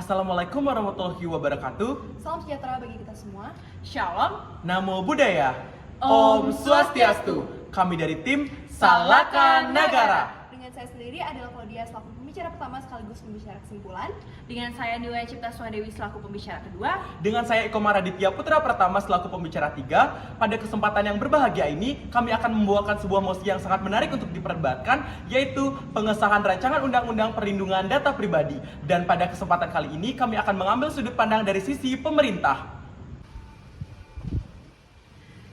Assalamualaikum warahmatullahi wabarakatuh. Salam sejahtera bagi kita semua. Shalom. Namo Buddhaya. Om Swastiastu. Kami dari tim Salaka Nagara. Dengan saya sendiri adalah Claudia selaku pembicara pertama sekaligus pembicara kesimpulan. Dengan saya Niwaya Cipta Suhadewi selaku pembicara kedua. Dengan saya Eko Maraditya Putra Pratama selaku pembicara tiga. Pada kesempatan yang berbahagia ini, kami akan membawakan sebuah mosi yang sangat menarik untuk diperdebatkan, yaitu pengesahan rancangan Undang-Undang Perlindungan Data Pribadi. Dan pada kesempatan kali ini, kami akan mengambil sudut pandang dari sisi pemerintah.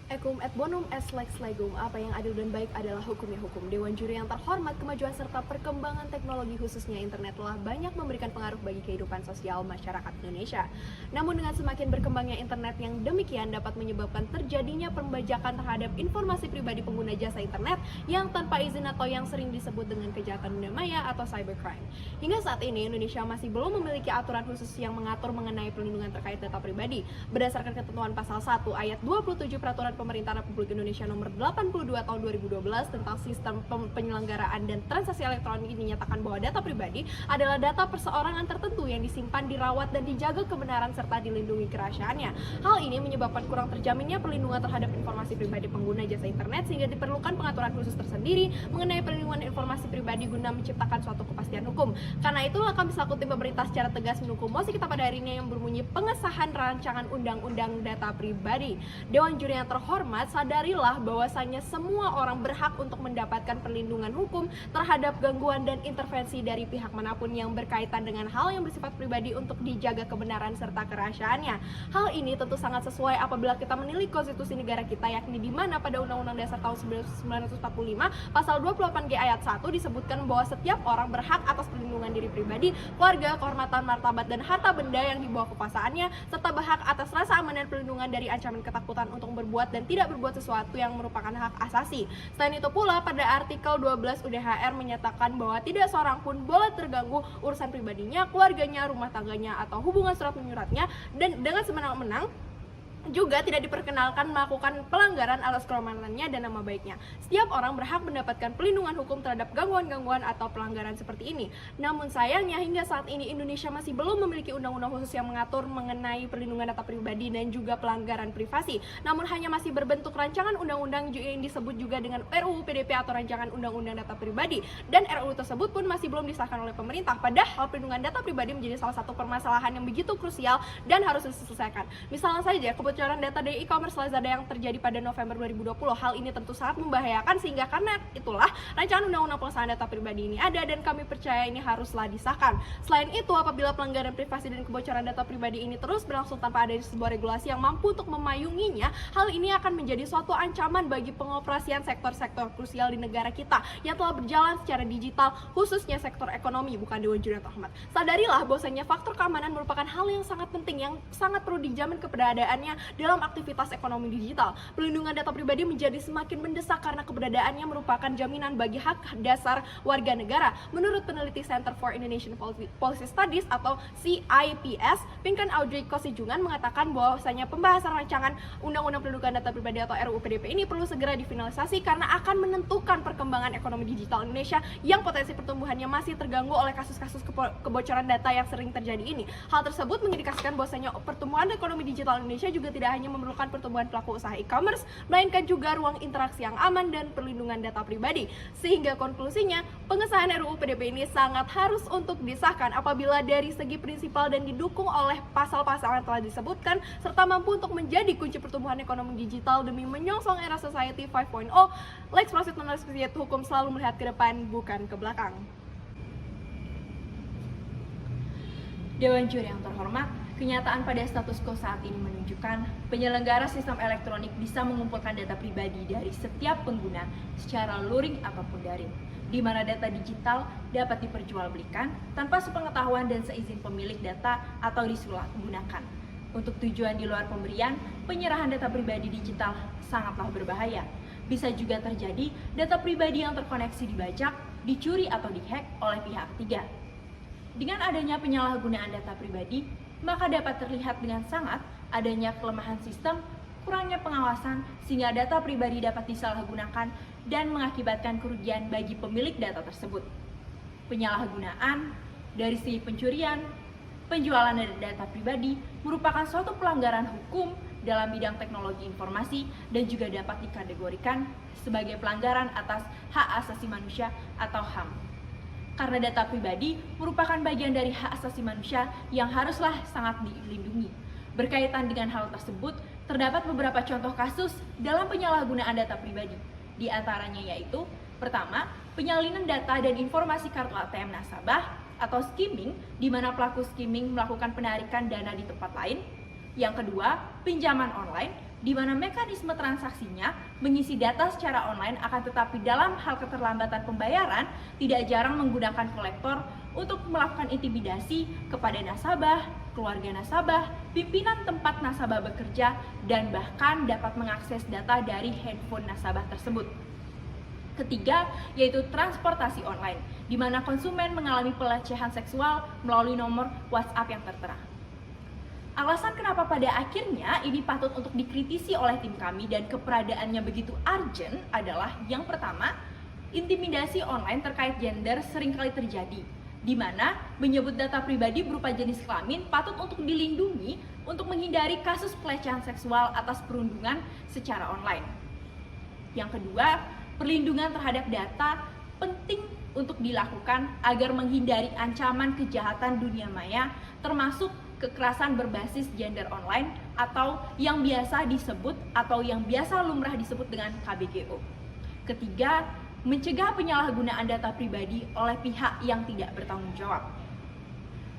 Ekum et bonum es lex legum, apa yang adil dan baik adalah hukumnya hukum. Dewan Juri yang terhormat, kemajuan serta perkembangan teknologi khususnya internet telah banyak memberikan pengaruh bagi kehidupan sosial masyarakat Indonesia. Namun dengan semakin berkembangnya internet yang demikian dapat menyebabkan terjadinya pembajakan terhadap informasi pribadi pengguna jasa internet yang tanpa izin atau yang sering disebut dengan kejahatan dunia maya atau cybercrime. Hingga saat ini Indonesia masih belum memiliki aturan khusus yang mengatur mengenai perlindungan terkait data pribadi. Berdasarkan ketentuan pasal 1 ayat 27 Peraturan Pemerintah Republik Indonesia Nomor 82 Tahun 2012 tentang sistem penyelenggaraan dan transaksi elektronik ini dinyatakan bahwa data pribadi adalah data perseorangan tertentu yang disimpan, dirawat, dan dijaga kebenaran serta dilindungi kerahasiaannya. Hal ini menyebabkan kurang terjaminnya perlindungan terhadap informasi pribadi pengguna jasa internet sehingga diperlukan pengaturan khusus tersendiri mengenai perlindungan informasi pribadi guna menciptakan suatu kepastian hukum. Karena itulah kami selaku tim pemerintah secara tegas mendukung mosi kita pada hari ini yang berbunyi pengesahan rancangan Undang-Undang Data Pribadi. Dewan Juri yang terhormat, sadarilah bahwasanya semua orang berhak untuk mendapatkan perlindungan hukum terhadap gangguan dan intervensi dari pihak manapun yang berkaitan dengan hal yang bersifat pribadi untuk dijaga kebenaran serta kerahasiaannya. Hal ini tentu sangat sesuai apabila kita menilik konstitusi negara kita, yakni di mana pada Undang-Undang Dasar tahun 1945 pasal 28G ayat 1 disebutkan bahwa setiap orang berhak atas perlindungan diri pribadi, keluarga, kehormatan, martabat, dan harta benda yang dibawa kekuasaannya, serta berhak atas rasa aman dan perlindungan dari ancaman ketakutan untuk berbuat dan tidak berbuat sesuatu yang merupakan hak asasi. Selain itu pula, pada artikel 12 UDHR menyatakan bahwa tidak seorang pun boleh terganggu urusan pribadinya, keluarganya, rumah tangganya, atau hubungan surat menyuratnya, dan dengan semenang-menang juga tidak diperkenalkan melakukan pelanggaran atas kehormatannya dan nama baiknya. Setiap orang berhak mendapatkan pelindungan hukum terhadap gangguan-gangguan atau pelanggaran seperti ini. Namun sayangnya hingga saat ini Indonesia masih belum memiliki undang-undang khusus yang mengatur mengenai perlindungan data pribadi dan juga pelanggaran privasi. Namun hanya masih berbentuk rancangan undang-undang yang disebut juga dengan RUU PDP atau rancangan undang-undang data pribadi. Dan RUU tersebut pun masih belum disahkan oleh pemerintah. Padahal perlindungan data pribadi menjadi salah satu permasalahan yang begitu krusial dan harus diselesaikan. Misalnya saja kebocoran data dari e-commerce Lazada yang terjadi pada November 2020. Hal ini tentu sangat membahayakan sehingga karena itulah rancangan undang-undang pengesahan data pribadi ini ada dan kami percaya ini haruslah disahkan. Selain itu, apabila pelanggaran privasi dan kebocoran data pribadi ini terus berlangsung tanpa ada sebuah regulasi yang mampu untuk memayunginya, hal ini akan menjadi suatu ancaman bagi pengoperasian sektor-sektor krusial di negara kita yang telah berjalan secara digital, khususnya sektor ekonomi. Bukan Dewan Juri yang terhormat, sadarilah bahwasanya faktor keamanan merupakan hal yang sangat penting yang sangat perlu dijamin keberadaannya dalam aktivitas ekonomi digital. Perlindungan data pribadi menjadi semakin mendesak karena keberadaannya merupakan jaminan bagi hak dasar warga negara. Menurut peneliti Center for Indonesian Policy Studies atau CIPS, Pinkan Audrey Kosijungan mengatakan bahwasanya pembahasan rancangan Undang-Undang Perlindungan Data Pribadi atau RUU PDP ini perlu segera difinalisasi karena akan menentukan perkembangan ekonomi digital Indonesia yang potensi pertumbuhannya masih terganggu oleh kasus-kasus kebocoran data yang sering terjadi ini. Hal tersebut mengindikasikan bahwasanya pertumbuhan ekonomi digital Indonesia juga tidak hanya memerlukan pertumbuhan pelaku usaha e-commerce, melainkan juga ruang interaksi yang aman dan perlindungan data pribadi. Sehingga konklusinya, pengesahan RUU PDP ini sangat harus untuk disahkan apabila dari segi prinsipal dan didukung oleh pasal-pasal yang telah disebutkan, serta mampu untuk menjadi kunci pertumbuhan ekonomi digital demi menyongsong era Society 5.0. Lex prosit non hukum selalu melihat ke depan, bukan ke belakang. Dewan Juri yang terhormat, kenyataan pada status quo saat ini menunjukkan penyelenggara sistem elektronik bisa mengumpulkan data pribadi dari setiap pengguna secara luring ataupun daring, di mana data digital dapat diperjualbelikan tanpa sepengetahuan dan seizin pemilik data atau disalahgunakan. Untuk tujuan di luar pemberian, penyerahan data pribadi digital sangatlah berbahaya. Bisa juga terjadi data pribadi yang terkoneksi dibajak, dicuri atau dihack oleh pihak ketiga. Dengan adanya penyalahgunaan data pribadi, maka dapat terlihat dengan sangat adanya kelemahan sistem, kurangnya pengawasan, sehingga data pribadi dapat disalahgunakan dan mengakibatkan kerugian bagi pemilik data tersebut. Penyalahgunaan dari segi pencurian, penjualan data pribadi merupakan suatu pelanggaran hukum dalam bidang teknologi informasi dan juga dapat dikategorikan sebagai pelanggaran atas hak asasi manusia atau HAM. Karena data pribadi merupakan bagian dari hak asasi manusia yang haruslah sangat dilindungi. Berkaitan dengan hal tersebut, terdapat beberapa contoh kasus dalam penyalahgunaan data pribadi. Di antaranya yaitu, pertama, penyalinan data dan informasi kartu ATM nasabah atau skimming, di mana pelaku skimming melakukan penarikan dana di tempat lain. Yang kedua, pinjaman online, di mana mekanisme transaksinya mengisi data secara online akan tetapi dalam hal keterlambatan pembayaran tidak jarang menggunakan kolektor untuk melakukan intimidasi kepada nasabah, keluarga nasabah, pimpinan tempat nasabah bekerja, dan bahkan dapat mengakses data dari handphone nasabah tersebut. Ketiga, yaitu transportasi online, di mana konsumen mengalami pelecehan seksual melalui nomor WhatsApp yang tertera. Alasan kenapa pada akhirnya ini patut untuk dikritisi oleh tim kami dan keberadaannya begitu urgent adalah yang pertama, intimidasi online terkait gender seringkali terjadi, di mana menyebut data pribadi berupa jenis kelamin patut untuk dilindungi untuk menghindari kasus pelecehan seksual atas perundungan secara online. Yang kedua, perlindungan terhadap data penting untuk dilakukan agar menghindari ancaman kejahatan dunia maya termasuk kekerasan berbasis gender online atau yang biasa disebut atau yang biasa lumrah disebut dengan KBGO. Ketiga, mencegah penyalahgunaan data pribadi oleh pihak yang tidak bertanggung jawab.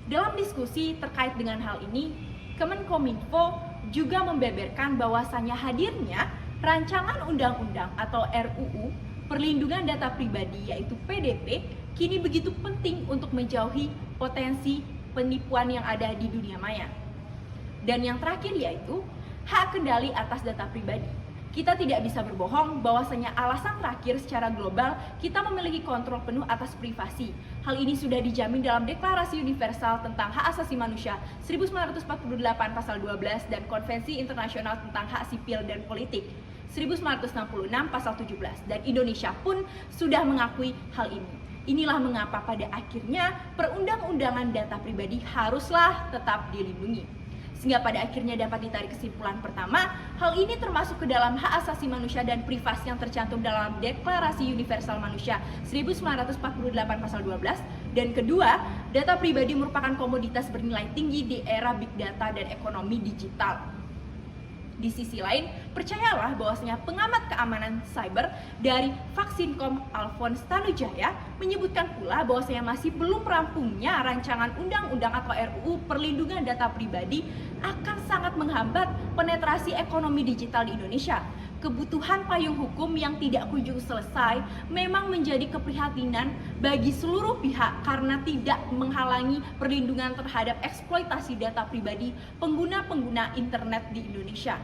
Dalam diskusi terkait dengan hal ini, Kemenkominfo juga membeberkan bahwasannya hadirnya rancangan undang-undang atau RUU perlindungan data pribadi yaitu PDP kini begitu penting untuk menjauhi potensi penipuan yang ada di dunia maya. Dan yang terakhir yaitu hak kendali atas data pribadi. Kita tidak bisa berbohong bahwasanya alasan terakhir secara global kita memiliki kontrol penuh atas privasi. Hal ini sudah dijamin dalam Deklarasi Universal tentang Hak Asasi Manusia 1948 pasal 12 dan Konvensi Internasional tentang Hak Sipil dan Politik 1966 pasal 17 dan Indonesia pun sudah mengakui hal ini. Inilah mengapa pada akhirnya perundang-undangan data pribadi haruslah tetap dilindungi. Sehingga pada akhirnya dapat ditarik kesimpulan pertama, hal ini termasuk ke dalam hak asasi manusia dan privasi yang tercantum dalam Deklarasi Universal Manusia 1948 pasal 12. Dan kedua, data pribadi merupakan komoditas bernilai tinggi di era big data dan ekonomi digital. Di sisi lain, percayalah bahwasanya pengamat keamanan cyber dari Vaksinkom Alphonse Tanujaya menyebutkan pula bahwasanya masih belum rampungnya rancangan undang-undang atau RUU perlindungan data pribadi akan sangat menghambat penetrasi ekonomi digital di Indonesia. Kebutuhan payung hukum yang tidak kunjung selesai memang menjadi keprihatinan bagi seluruh pihak karena tidak menghalangi perlindungan terhadap eksploitasi data pribadi pengguna-pengguna internet di Indonesia.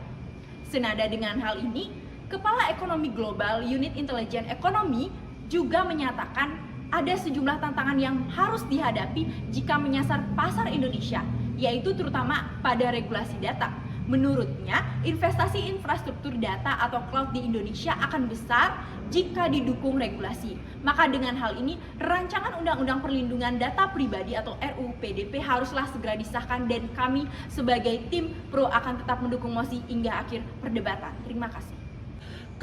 Senada dengan hal ini, Kepala Ekonomi Global Unit Intelijen Ekonomi juga menyatakan ada sejumlah tantangan yang harus dihadapi jika menyasar pasar Indonesia, yaitu terutama pada regulasi data. Menurutnya, investasi infrastruktur data atau cloud di Indonesia akan besar jika didukung regulasi. Maka dengan hal ini, rancangan undang-undang perlindungan data pribadi atau RUU PDP haruslah segera disahkan dan kami sebagai tim pro akan tetap mendukung mosi hingga akhir perdebatan. Terima kasih.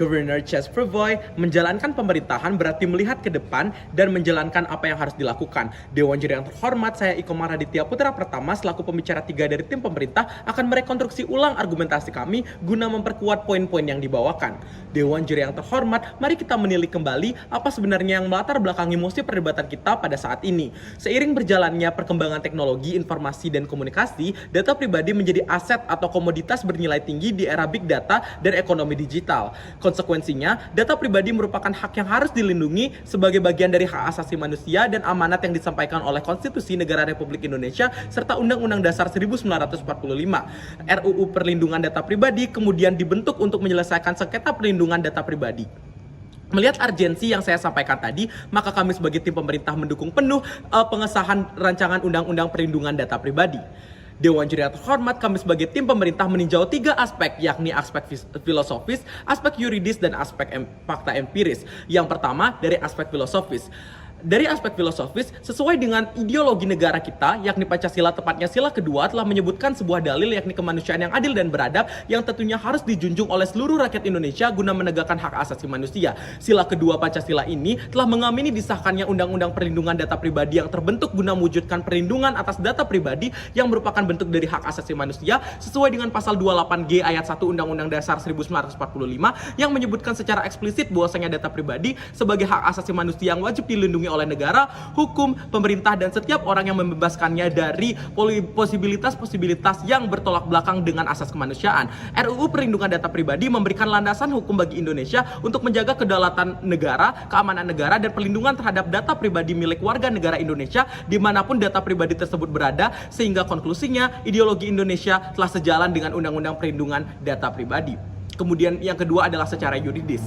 Governor Chess Prevoy menjalankan pemerintahan berarti melihat ke depan dan menjalankan apa yang harus dilakukan. Dewan Juri yang terhormat, saya Iko Maharditya Putra Pertama selaku pembicara 3 dari tim pemerintah akan merekonstruksi ulang argumentasi kami guna memperkuat poin-poin yang dibawakan. Dewan Juri yang terhormat, mari kita menilik kembali apa sebenarnya yang melatar belakangi mosi perdebatan kita pada saat ini. Seiring berjalannya perkembangan teknologi, informasi, dan komunikasi, data pribadi menjadi aset atau komoditas bernilai tinggi di era big data dan ekonomi digital. Konsekuensinya, data pribadi merupakan hak yang harus dilindungi sebagai bagian dari hak asasi manusia dan amanat yang disampaikan oleh Konstitusi Negara Republik Indonesia serta Undang-Undang Dasar 1945. RUU Perlindungan Data Pribadi kemudian dibentuk untuk menyelesaikan sengketa perlindungan data pribadi. Melihat urgensi yang saya sampaikan tadi, maka kami sebagai tim pemerintah mendukung penuh pengesahan rancangan Undang-Undang Perlindungan Data Pribadi. Dewan Juri yang terhormat, kami sebagai tim pemerintah meninjau 3 aspek, yakni aspek filosofis, aspek yuridis, dan aspek fakta empiris. Yang pertama, dari aspek filosofis. Dari aspek filosofis, sesuai dengan ideologi negara kita, yakni Pancasila, tepatnya sila kedua, telah menyebutkan sebuah dalil yakni kemanusiaan yang adil dan beradab yang tentunya harus dijunjung oleh seluruh rakyat Indonesia guna menegakkan hak asasi manusia. Sila kedua Pancasila ini telah mengamini disahkannya Undang-Undang Perlindungan Data Pribadi yang terbentuk guna mewujudkan perlindungan atas data pribadi yang merupakan bentuk dari hak asasi manusia sesuai dengan pasal 28G ayat 1 Undang-Undang Dasar 1945 yang menyebutkan secara eksplisit bahwasanya data pribadi sebagai hak asasi manusia yang wajib dilindungi oleh negara, hukum, pemerintah, dan setiap orang yang membebaskannya dari posibilitas-posibilitas yang bertolak belakang dengan asas kemanusiaan. RUU Perlindungan Data Pribadi memberikan landasan hukum bagi Indonesia untuk menjaga kedaulatan negara, keamanan negara, dan perlindungan terhadap data pribadi milik warga negara Indonesia dimanapun data pribadi tersebut berada, sehingga konklusinya ideologi Indonesia telah sejalan dengan Undang-Undang Perlindungan Data Pribadi. Kemudian yang kedua adalah secara yuridis.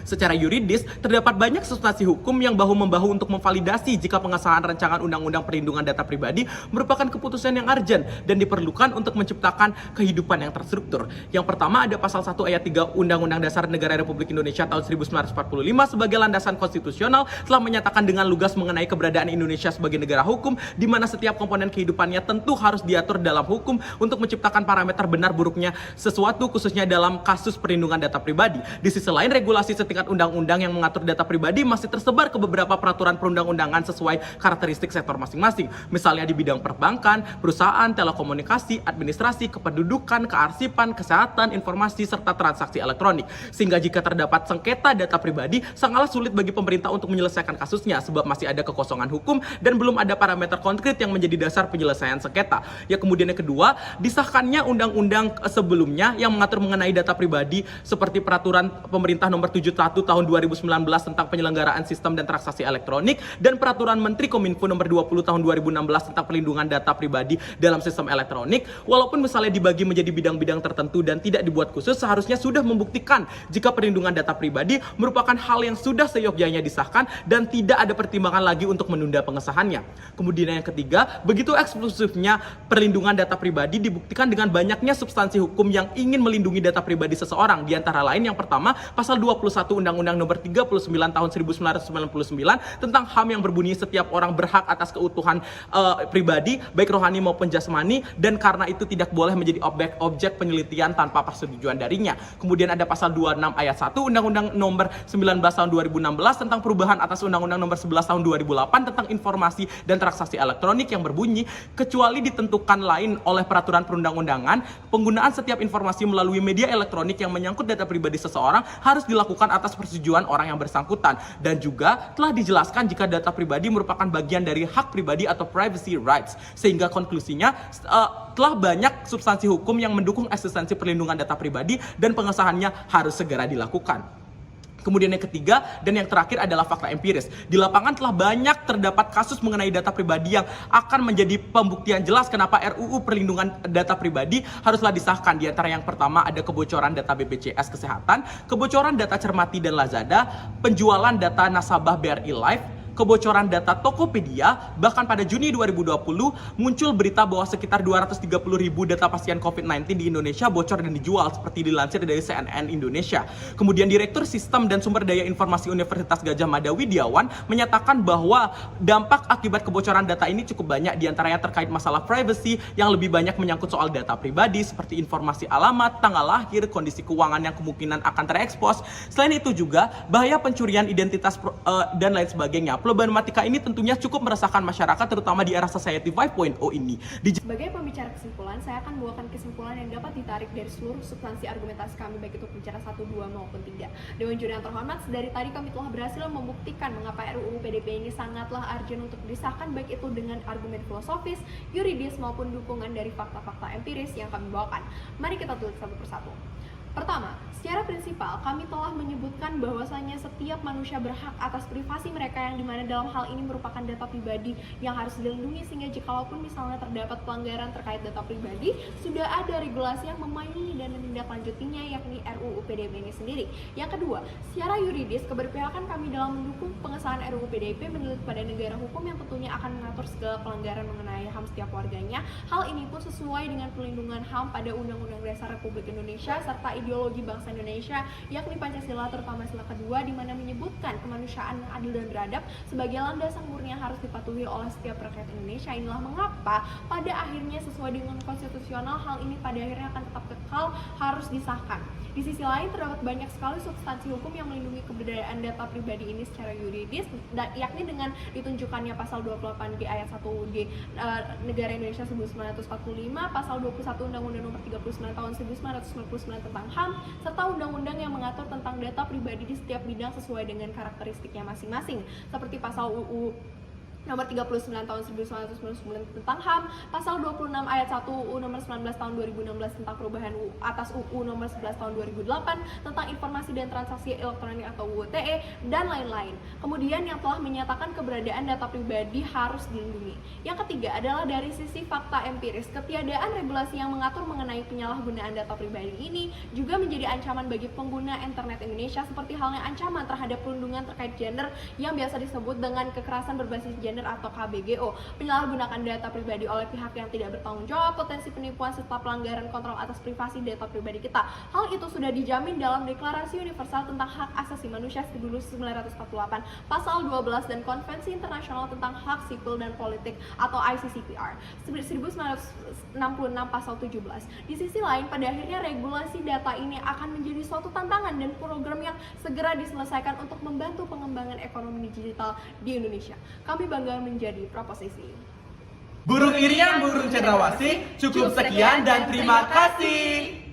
Secara yuridis, terdapat banyak substansi hukum yang bahu-membahu untuk memvalidasi jika pengesahan rancangan Undang-Undang Perlindungan Data Pribadi merupakan keputusan yang urgent dan diperlukan untuk menciptakan kehidupan yang terstruktur. Yang pertama ada pasal 1 ayat 3 Undang-Undang Dasar Negara Republik Indonesia tahun 1945 sebagai landasan konstitusional telah menyatakan dengan lugas mengenai keberadaan Indonesia sebagai negara hukum di mana setiap komponen kehidupannya tentu harus diatur dalam hukum untuk menciptakan parameter benar buruknya sesuatu, khususnya dalam kasus perlindungan data pribadi. Di sisi lain, regulasi setingkat undang-undang yang mengatur data pribadi masih tersebar ke beberapa peraturan perundang-undangan sesuai karakteristik sektor masing-masing. Misalnya di bidang perbankan, perusahaan, telekomunikasi, administrasi, kependudukan, kearsipan, kesehatan, informasi, serta transaksi elektronik. Sehingga jika terdapat sengketa data pribadi, sangatlah sulit bagi pemerintah untuk menyelesaikan kasusnya sebab masih ada kekosongan hukum dan belum ada parameter konkret yang menjadi dasar penyelesaian sengketa. Ya, kemudian yang kedua, disahkannya undang-undang sebelumnya yang mengatur mengenai data pribadi seperti peraturan pemerintah nomor 71 tahun 2019 tentang penyelenggaraan sistem dan transaksi elektronik dan peraturan Menteri Kominfo nomor 20 tahun 2016 tentang pelindungan data pribadi dalam sistem elektronik. Walaupun misalnya dibagi menjadi bidang-bidang tertentu dan tidak dibuat khusus, seharusnya sudah membuktikan jika perlindungan data pribadi merupakan hal yang sudah seyogyanya disahkan dan tidak ada pertimbangan lagi untuk menunda pengesahannya. Kemudian yang ketiga, begitu eksklusifnya perlindungan data pribadi dibuktikan dengan banyaknya substansi hukum yang ingin melindungi data pribadi seseorang. Di antara lain yang pertama, pasal 21 Undang-Undang nomor 39 tahun 1999 tentang HAM yang berbunyi setiap orang berhak atas keutuhan pribadi, baik rohani maupun jasmani, dan karena itu tidak boleh menjadi objek penelitian tanpa persetujuan darinya. Kemudian ada pasal 26 ayat 1 Undang-Undang nomor 19 tahun 2016 tentang perubahan atas Undang-Undang nomor 11 tahun 2008 tentang informasi dan transaksi elektronik yang berbunyi, kecuali ditentukan lain oleh peraturan perundang-undangan, penggunaan setiap informasi melalui media elektronik yang menyangkut data pribadi seseorang harus dilakukan atas persetujuan orang yang bersangkutan. Dan juga telah dijelaskan jika data pribadi merupakan bagian dari hak pribadi atau privacy rights. Sehingga konklusinya telah banyak substansi hukum yang mendukung eksistensi perlindungan data pribadi dan pengesahannya harus segera dilakukan. Kemudian yang ketiga dan yang terakhir adalah fakta empiris. Di lapangan telah banyak terdapat kasus mengenai data pribadi yang akan menjadi pembuktian jelas kenapa RUU Perlindungan Data Pribadi haruslah disahkan. Di antara yang pertama ada kebocoran data BPJS Kesehatan, kebocoran data Cermati dan Lazada, penjualan data nasabah BRI Life, kebocoran data Tokopedia. Bahkan pada Juni 2020 muncul berita bahwa sekitar 230.000 data pasien COVID-19 di Indonesia bocor dan dijual seperti dilansir dari CNN Indonesia. Kemudian Direktur Sistem dan Sumber Daya Informasi Universitas Gadjah Mada Widiawan menyatakan bahwa dampak akibat kebocoran data ini cukup banyak, diantaranya terkait masalah privacy yang lebih banyak menyangkut soal data pribadi seperti informasi alamat, tanggal lahir, kondisi keuangan yang kemungkinan akan terekspos. Selain itu juga bahaya pencurian identitas dan lain sebagainya. Problematika ini tentunya cukup meresahkan masyarakat terutama di era Society 5.0 ini. Sebagai pembicara kesimpulan, saya akan membawakan kesimpulan yang dapat ditarik dari seluruh substansi argumentasi kami baik itu pembicara 1, 2 maupun 3. Dewan juri yang terhormat, dari tadi kami telah berhasil membuktikan mengapa RUU PDP ini sangatlah urgent untuk disahkan baik itu dengan argumen filosofis, yuridis maupun dukungan dari fakta-fakta empiris yang kami bawakan. Mari kita tulis satu persatu. Pertama, secara prinsipal kami telah menyebutkan bahwasanya setiap manusia berhak atas privasi mereka yang dimana dalam hal ini merupakan data pribadi yang harus dilindungi, sehingga jikalaupun misalnya terdapat pelanggaran terkait data pribadi sudah ada regulasi yang memayungi dan menindaklanjutinya, yakni RUU PDP ini sendiri. Yang kedua, secara yuridis keberpihakan kami dalam mendukung pengesahan RUU PDP menurut pada negara hukum yang tentunya akan mengatur segala pelanggaran mengenai HAM setiap warganya. Hal ini pun sesuai dengan perlindungan HAM pada Undang-Undang Dasar Republik Indonesia serta ideologi bangsa Indonesia, yakni Pancasila terutama sila kedua, di mana menyebutkan kemanusiaan yang adil dan beradab sebagai landasan murni yang harus dipatuhi oleh setiap rakyat Indonesia. Inilah mengapa pada akhirnya sesuai dengan konstitusional hal ini pada akhirnya akan tetap kekal harus disahkan. Di sisi lain terdapat banyak sekali substansi hukum yang melindungi keberadaan data pribadi ini secara yuridis, yakni dengan ditunjukkannya pasal 28G ayat 1G Negara Indonesia 1945, pasal 21 Undang-Undang Nomor 39 Tahun 1999 tentang HAM, serta undang-undang yang mengatur tentang data pribadi di setiap bidang sesuai dengan karakteristiknya masing-masing, seperti pasal UU Nomor 39 Tahun 1999 tentang HAM, pasal 26 ayat 1 UU Nomor 19 Tahun 2016 tentang perubahan atas UU Nomor 11 Tahun 2008 tentang informasi dan transaksi elektronik atau UU ITE, dan lain-lain. Kemudian yang telah menyatakan keberadaan data pribadi harus dilindungi. Yang ketiga adalah dari sisi fakta empiris, ketiadaan regulasi yang mengatur mengenai penyalahgunaan data pribadi ini juga menjadi ancaman bagi pengguna internet Indonesia, seperti halnya ancaman terhadap perlindungan terkait gender yang biasa disebut dengan kekerasan berbasis gender atau KBGO, penyalahgunaan data pribadi oleh pihak yang tidak bertanggung jawab, potensi penipuan serta pelanggaran kontrol atas privasi data pribadi kita. Hal itu sudah dijamin dalam Deklarasi Universal tentang Hak Asasi Manusia 1948, pasal 12, dan Konvensi Internasional tentang Hak Sipil dan Politik atau ICCPR 1966 pasal 17. Di sisi lain, pada akhirnya regulasi data ini akan menjadi suatu tantangan dan program yang segera diselesaikan untuk membantu pengembangan ekonomi digital di Indonesia. Kami bangga menjadi proposisi. Burung Irian, burung cendrawasih, cukup sekian dan terima kasih.